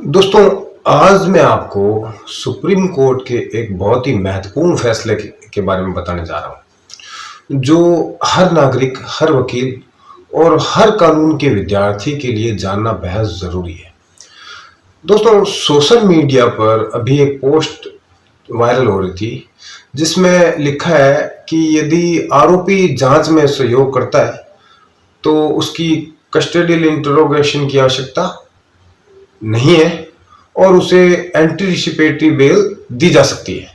दोस्तों, आज मैं आपको सुप्रीम कोर्ट के एक बहुत ही महत्वपूर्ण फैसले के बारे में बताने जा रहा हूं, जो हर नागरिक, हर वकील और हर कानून के विद्यार्थी के लिए जानना बेहद जरूरी है। दोस्तों, सोशल मीडिया पर अभी एक पोस्ट वायरल हो रही थी, जिसमें लिखा है कि यदि आरोपी जांच में सहयोग करता है, तो उसकी कस्टडियल इंटरोगेशन की आवश्यकता नहीं है और उसे एंटीसिपेटरी बेल दी जा सकती है।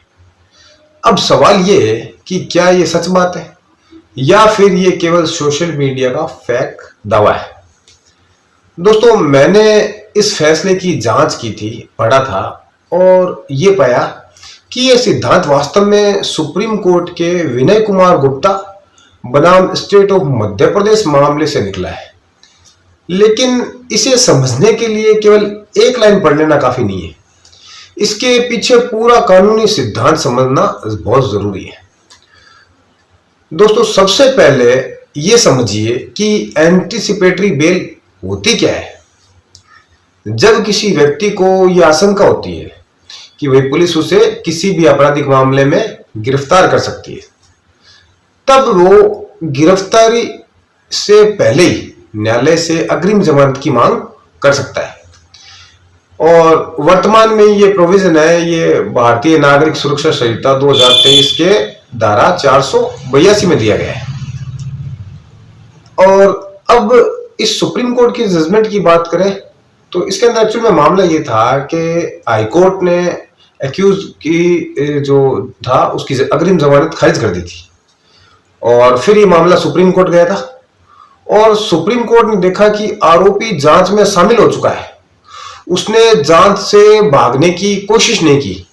अब सवाल ये है कि क्या ये सच बात है या फिर ये केवल सोशल मीडिया का फेक दावा है। दोस्तों, मैंने इस फैसले की जांच की थी, पढ़ा था और ये पाया कि ये सिद्धांत वास्तव में सुप्रीम कोर्ट के विनय कुमार गुप्ता बनाम स्टेट ऑफ मध्य प्रदेश मामले से निकला है। लेकिन इसे समझने के लिए केवल एक लाइन पढ़ लेना काफी नहीं है, इसके पीछे पूरा कानूनी सिद्धांत समझना बहुत जरूरी है। दोस्तों, सबसे पहले यह समझिए कि एंटीसिपेटरी बेल होती क्या है। जब किसी व्यक्ति को यह आशंका होती है कि वही पुलिस उसे किसी भी आपराधिक मामले में गिरफ्तार कर सकती है, तब वो गिरफ्तारी से पहले ही न्यायालय से अग्रिम जमानत की मांग कर सकता है। और वर्तमान में ये प्रोविजन है, ये भारतीय नागरिक सुरक्षा संहिता 2023 के धारा 482 में दिया गया है। और अब इस सुप्रीम कोर्ट की जजमेंट की बात करें तो इसके अंदर एक्चुअल में मामला ये था कि हाई कोर्ट ने एक्यूज की जो था उसकी अग्रिम जमानत खारिज कर दी थी और फिर ये मामला सुप्रीम कोर्ट गया था और सुप्रीम कोर्ट ने देखा कि आरोपी जांच में शामिल हो चुका है, उसने जांच से भागने की कोशिश नहीं की।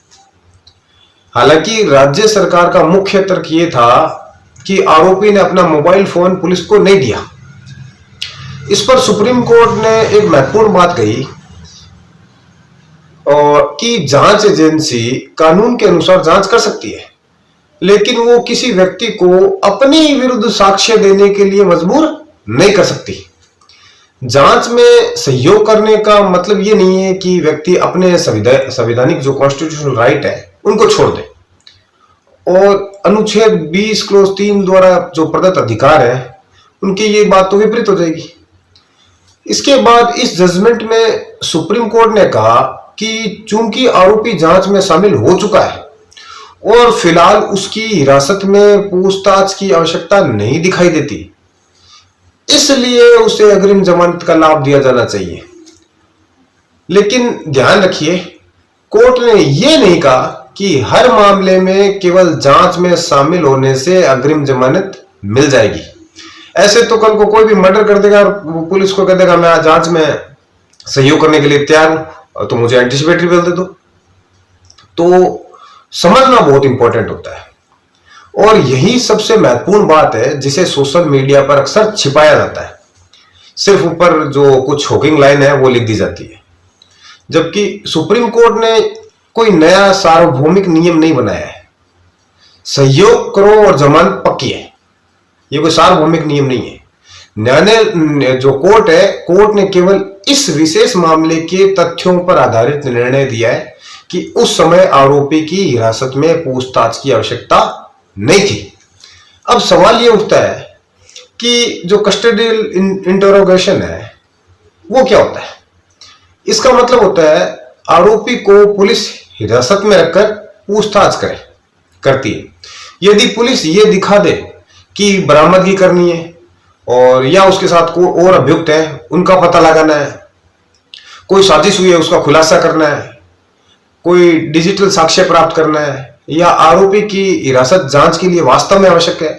हालांकि राज्य सरकार का मुख्य तर्क यह था कि आरोपी ने अपना मोबाइल फोन पुलिस को नहीं दिया। इस पर सुप्रीम कोर्ट ने एक महत्वपूर्ण बात कही और कि जांच एजेंसी कानून के अनुसार जांच कर सकती है, लेकिन वो किसी व्यक्ति को अपने विरुद्ध साक्ष्य देने के लिए मजबूर नहीं कर सकती। जांच में सहयोग करने का मतलब ये नहीं है कि व्यक्ति अपने संवैधानिक जो कॉन्स्टिट्यूशनल राइट है उनको छोड़ दे और अनुच्छेद 20 क्लोज 3 द्वारा जो प्रदत्त अधिकार है उनकी ये बात तो विपरीत हो जाएगी। इसके बाद इस जजमेंट में सुप्रीम कोर्ट ने कहा कि चूंकि आरोपी जांच में शामिल हो चुका है और फिलहाल उसकी हिरासत में पूछताछ की आवश्यकता नहीं दिखाई देती, इसलिए उसे अग्रिम जमानत का लाभ दिया जाना चाहिए। लेकिन ध्यान रखिए, कोर्ट ने यह नहीं कहा कि हर मामले में केवल जांच में शामिल होने से अग्रिम जमानत मिल जाएगी। ऐसे तो कल को कोई भी मर्डर कर देगा और पुलिस को कह देगा मैं जांच में सहयोग करने के लिए तैयार हूं, तो मुझे एंटीसिपेटरी बेल दे दो। तो समझना बहुत इंपॉर्टेंट होता है और यही सबसे महत्वपूर्ण बात है जिसे सोशल मीडिया पर अक्सर छिपाया जाता है। सिर्फ ऊपर जो कुछ शॉकिंग लाइन है वो लिख दी जाती है, जबकि सुप्रीम कोर्ट ने कोई नया सार्वभौमिक नियम नहीं बनाया है। सहयोग करो और जमानत पक्की है, ये कोई सार्वभौमिक नियम नहीं है। न्यायालय जो कोर्ट है, कोर्ट ने केवल इस विशेष मामले के तथ्यों पर आधारित निर्णय दिया है कि उस समय आरोपी की हिरासत में पूछताछ की आवश्यकता नहीं थी। अब सवाल यह उठता है कि जो कस्टडियल इंटरोगेशन है वो क्या होता है। इसका मतलब होता है आरोपी को पुलिस हिरासत में रखकर पूछताछ करती है। यदि पुलिस ये दिखा दे कि बरामदगी करनी है और या उसके साथ कोई और अभियुक्त है उनका पता लगाना है, कोई साजिश हुई है उसका खुलासा करना है, कोई डिजिटल साक्ष्य प्राप्त करना है या आरोपी की हिरासत जांच के लिए वास्तव में आवश्यक है,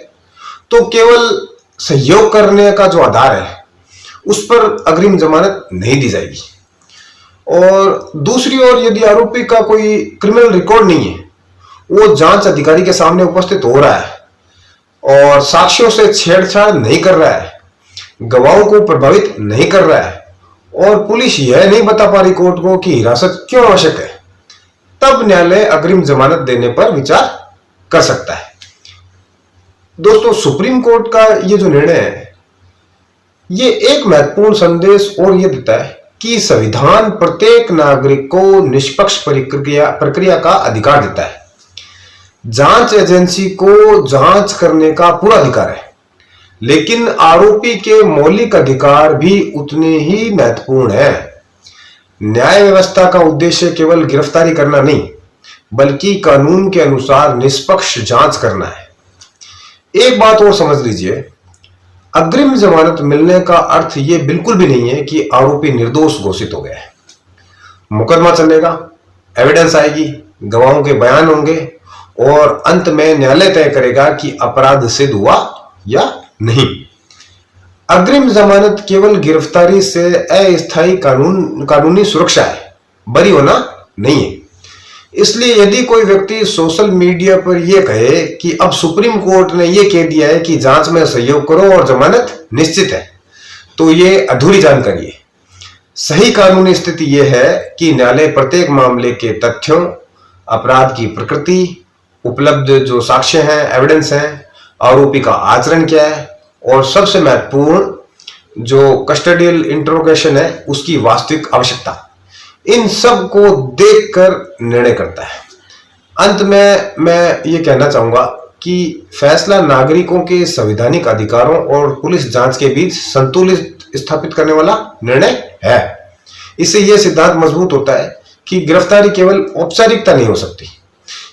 तो केवल सहयोग करने का जो आधार है उस पर अग्रिम जमानत नहीं दी जाएगी। और दूसरी ओर यदि आरोपी का कोई क्रिमिनल रिकॉर्ड नहीं है, वो जांच अधिकारी के सामने उपस्थित हो रहा है और साक्ष्यों से छेड़छाड़ नहीं कर रहा है, गवाहों को प्रभावित नहीं कर रहा है और पुलिस यह नहीं बता पा रही कोर्ट को कि हिरासत क्यों आवश्यक है, तब न्यायालय अग्रिम जमानत देने पर विचार कर सकता है। दोस्तों, सुप्रीम कोर्ट का ये जो निर्णय है ये एक महत्वपूर्ण संदेश और ये देता है कि संविधान प्रत्येक नागरिक को निष्पक्ष प्रक्रिया का अधिकार देता है। जांच एजेंसी को जांच करने का पूरा अधिकार है, लेकिन आरोपी के मौलिक अधिकार भी उतने ही महत्वपूर्ण हैं। न्याय व्यवस्था का उद्देश्य केवल गिरफ्तारी करना नहीं, बल्कि कानून के अनुसार निष्पक्ष जांच करना है। एक बात और समझ लीजिए, अग्रिम जमानत मिलने का अर्थ यह बिल्कुल भी नहीं है कि आरोपी निर्दोष घोषित हो गया है। मुकदमा चलेगा, एविडेंस आएगी, गवाहों के बयान होंगे और अंत में न्यायालय तय करेगा कि अपराध सिद्ध हुआ या नहीं। अग्रिम जमानत केवल गिरफ्तारी से अस्थायी कानूनी सुरक्षा है, बरी होना नहीं है। इसलिए यदि कोई व्यक्ति सोशल मीडिया पर यह कहे कि अब सुप्रीम कोर्ट ने यह कह दिया है कि जांच में सहयोग करो और जमानत निश्चित है, तो यह अधूरी जानकारी है। सही कानूनी स्थिति यह है कि न्यायालय प्रत्येक मामले के तथ्यों, अपराध की प्रकृति, उपलब्ध जो साक्ष्य हैं, एविडेंस हैं, आरोपी का आचरण क्या है और सबसे महत्वपूर्ण जो कस्टडियल इंट्रोगेशन है उसकी वास्तविक आवश्यकता, इन सब को देखकर निर्णय करता है। अंत में मैं ये कहना चाहूंगा कि फैसला नागरिकों के संवैधानिक अधिकारों और पुलिस जांच के बीच संतुलित स्थापित करने वाला निर्णय है। इससे यह सिद्धांत मजबूत होता है कि गिरफ्तारी केवल औपचारिकता नहीं हो सकती।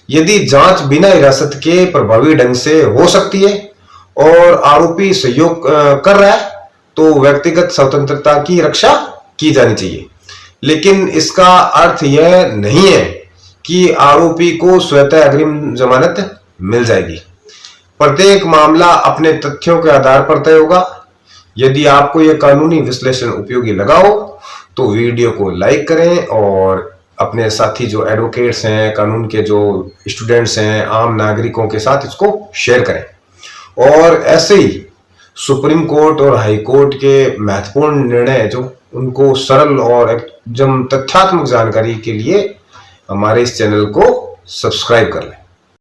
यदि जांच बिना हिरासत के प्रभावी ढंग से हो सकती है और आरोपी सहयोग कर रहा है, तो व्यक्तिगत स्वतंत्रता की रक्षा की जानी चाहिए। लेकिन इसका अर्थ यह नहीं है कि आरोपी को स्वतः अग्रिम जमानत मिल जाएगी। प्रत्येक मामला अपने तथ्यों के आधार पर तय होगा। यदि आपको यह कानूनी विश्लेषण उपयोगी लगा हो तो वीडियो को लाइक करें और अपने साथी जो एडवोकेट्स हैं, कानून के जो स्टूडेंट्स हैं, आम नागरिकों के साथ इसको शेयर करें। और ऐसे ही सुप्रीम कोर्ट और हाई कोर्ट के महत्वपूर्ण निर्णय जो उनको सरल और एकदम तथ्यात्मक जानकारी के लिए हमारे इस चैनल को सब्सक्राइब कर लें।